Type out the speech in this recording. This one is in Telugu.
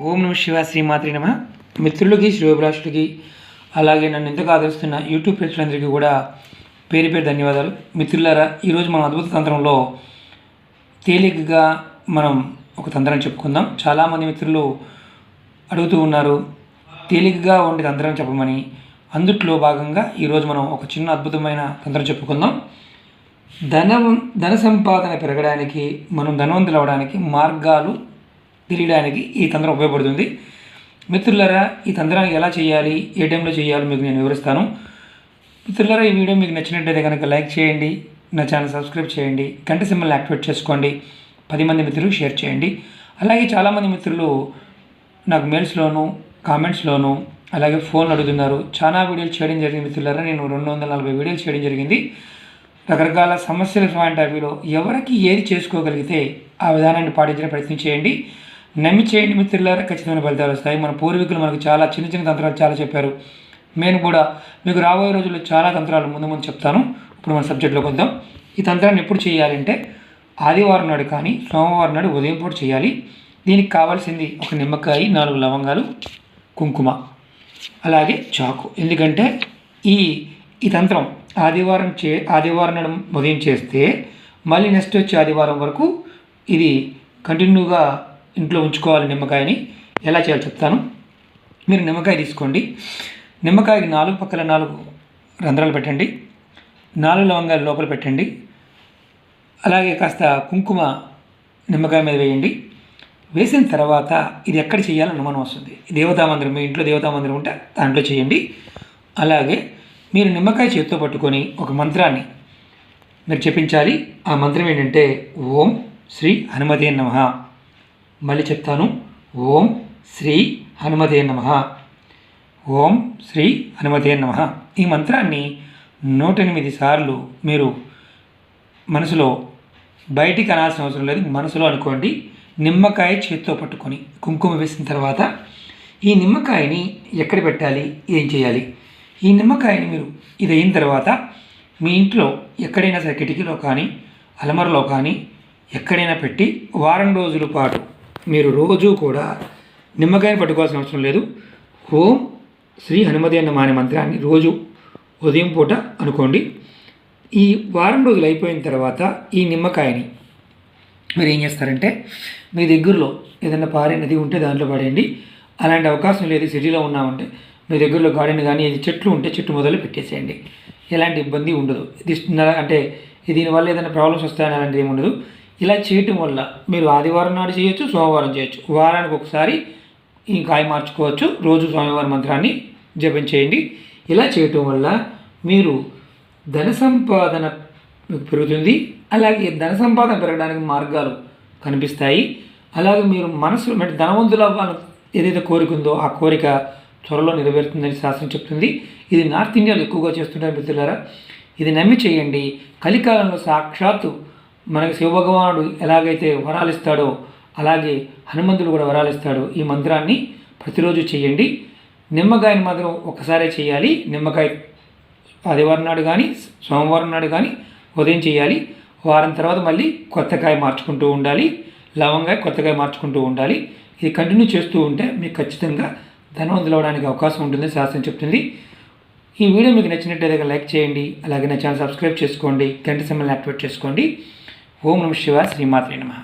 ఓం నమ శివ శ్రీమాత్రి నమ. మిత్రులకి శ్రేయోభిలాషులకి అలాగే నన్ను ఎంతగా ఆదరిస్తున్న యూట్యూబ్ ప్రేక్షకులందరికీ కూడా పేరు పేరు ధన్యవాదాలు. మిత్రులారా, ఈరోజు మన అద్భుత తంత్రంలో తేలికగా మనం ఒక తంత్రం చెప్పుకుందాం. చాలామంది మిత్రులు అడుగుతూ ఉన్నారు తేలికగా ఉండే తంత్రం చెప్పమని. అందుట్లో భాగంగా ఈరోజు మనం ఒక చిన్న అద్భుతమైన తంత్రం చెప్పుకుందాం. ధన సంపాదన పెరగడానికి, మనం ధనవంతులు అవ్వడానికి మార్గాలు తెలియడానికి ఈ తంత్రం ఉపయోగపడుతుంది. మిత్రులారా, ఈ తంత్రానికి ఎలా చేయాలి, ఏ టైంలో చేయాలో మీకు నేను వివరిస్తాను. మిత్రులారా, ఈ వీడియో మీకు నచ్చినట్టయితే కనుక లైక్ చేయండి, నా ఛానల్ సబ్స్క్రైబ్ చేయండి, గంట సింబల్ని యాక్టివేట్ చేసుకోండి, 10 మంది మిత్రులు షేర్ చేయండి. అలాగే చాలామంది మిత్రులు నాకు మెయిల్స్లోను కామెంట్స్లోను అలాగే ఫోన్లు అడుగుతున్నారు. చాలా వీడియోలు చేయడం జరిగింది మిత్రులారా. నేను 240 వీడియోలు చేయడం జరిగింది. రకరకాల సమస్యల పాయింట్ ఆఫ్ వ్యూలో ఎవరికి ఏది చేసుకోగలిగితే ఆ విధానాన్ని పాటించడం ప్రయత్నం చేయండి. నమ్మి చేయండి మిత్రులారా, ఖచ్చితమైన ఫలితాలు వస్తాయి. మన పూర్వీకులు మనకు చాలా చిన్న చిన్న తంత్రాలు చాలా చెప్పారు. నేను కూడా మీకు రాబోయే రోజుల్లో చాలా తంత్రాలు ముందు చెప్తాను. ఇప్పుడు మన సబ్జెక్ట్లోకి వద్దాం. ఈ తంత్రాన్ని ఎప్పుడు చేయాలంటే ఆదివారం నాడు కానీ సోమవారం నాడు ఉదయం పూట చేయాలి. దీనికి కావాల్సింది ఒక నిమ్మకాయ, 4 లవంగాలు, కుంకుమ, అలాగే చాకు. ఎందుకంటే ఈ తంత్రం ఆదివారం నాడు ఉదయం చేస్తే మళ్ళీ నెక్స్ట్ వచ్చే ఆదివారం వరకు ఇది కంటిన్యూగా ఇంట్లో ఉంచుకోవాలి. నిమ్మకాయని ఎలా చేయాలో చెప్తాను. మీరు నిమ్మకాయ తీసుకోండి. నిమ్మకాయకి 4 పక్కల 4 రంధ్రాలు పెట్టండి. 4 లవంగాలు లోపల పెట్టండి. అలాగే కాస్త కుంకుమ నిమ్మకాయ మీద వేయండి. వేసిన తర్వాత ఇది ఎక్కడ చేయాలని అనుమానం వస్తుంది. దేవతా మందిరం, మీ ఇంట్లో దేవతా మందిరం ఉంటే దాంట్లో చేయండి. అలాగే మీరు నిమ్మకాయ చేతితో పట్టుకొని ఒక మంత్రాన్ని మీరు చెప్పించాలి. ఆ మంత్రం ఏంటంటే ఓం శ్రీ హనుమతే నమః. మళ్ళీ చెప్తాను, ఓం శ్రీ హనుమతే నమః, ఓం శ్రీ హనుమతే నమః. ఈ మంత్రాన్ని 108 సార్లు మీరు మనసులో, బయటికి అనాల్సిన అవసరం లేదు, మనసులో అనుకోండి. నిమ్మకాయ చేతితో పట్టుకొని కుంకుమ వేసిన తర్వాత ఈ నిమ్మకాయని ఎక్కడ పెట్టాలి, ఏం చేయాలి? ఈ నిమ్మకాయని మీరు ఇది అయిన తర్వాత మీ ఇంట్లో ఎక్కడైనా సరే కిటికీలో కానీ అలమరలో కానీ ఎక్కడైనా పెట్టి వారం రోజుల పాటు మీరు రోజు కూడా నిమ్మకాయని పట్టుకోవాల్సిన అవసరం లేదు. ఓం శ్రీ హనుమతే నమః అనే మంత్రాన్ని రోజు ఉదయం పూట అనుకోండి. ఈ వారం రోజులు అయిపోయిన తర్వాత ఈ నిమ్మకాయని మీరు ఏం చేస్తారంటే మీ దగ్గరలో ఏదైనా పారే నది ఉంటే దాంట్లో పడేయండి. అలాంటి అవకాశం లేదు, సిటీలో ఉన్నామంటే మీ దగ్గరలో గార్డెన్ కానీ ఏది చెట్లు ఉంటే చెట్టు మొదలు పెట్టేసేయండి. ఎలాంటి ఇబ్బంది ఉండదు. ఇది అంటే దీనివల్ల ఏదైనా ప్రాబ్లమ్స్ వస్తాయని అలాంటిది ఏమి ఉండదు. ఇలా చేయటం వల్ల మీరు ఆదివారం నాడు చేయొచ్చు, సోమవారం చేయొచ్చు, వారానికి ఒకసారి ఈ కాయ మార్చుకోవచ్చు. రోజు స్వామివారి మంత్రాన్ని జపం చేయండి. ఇలా చేయటం వల్ల మీరు ధన సంపాదన పెరుగుతుంది. అలాగే ధన సంపాదన పెరగడానికి మార్గాలు కనిపిస్తాయి. అలాగే మీరు మనసు ధనవంతులు అవ్వాలని ఏదైతే కోరిక ఉందో ఆ కోరిక త్వరలో నెరవేరుతుందని శాస్త్రం చెప్తుంది. ఇది నార్త్ ఇండియాలో ఎక్కువగా చేస్తుంటారు మిత్రులారా. ఇది నమ్మి చేయండి. కలికాలంలో సాక్షాత్తు మనకి శివభగవానుడు ఎలాగైతే వరాలు ఇస్తాడో అలాగే హనుమంతుడు కూడా వరాలు ఇస్తాడు. ఈ మంత్రాన్ని ప్రతిరోజు చేయండి. నిమ్మకాయని మాత్రం ఒక్కసారే చేయాలి. నిమ్మకాయ ఆదివారం నాడు కానీ సోమవారం నాడు కానీ ఉదయం చేయాలి. వారం తర్వాత మళ్ళీ కొత్తకాయ మార్చుకుంటూ ఉండాలి. లవంగాయ కొత్తకాయ మార్చుకుంటూ ఉండాలి. ఇది కంటిన్యూ చేస్తూ ఉంటే మీకు ఖచ్చితంగా ధనవంతులు అవ్వడానికి అవకాశం ఉంటుందని శాస్త్రం చెప్తుంది. ఈ వీడియో మీకు నచ్చినట్లయితే లైక్ చేయండి. అలాగే నా ఛానల్ సబ్స్క్రైబ్ చేసుకోండి, గంట సింబల్ని యాక్టివేట్ చేసుకోండి. ఓం నమః శివాయ శ్రీమాత్రే నమః.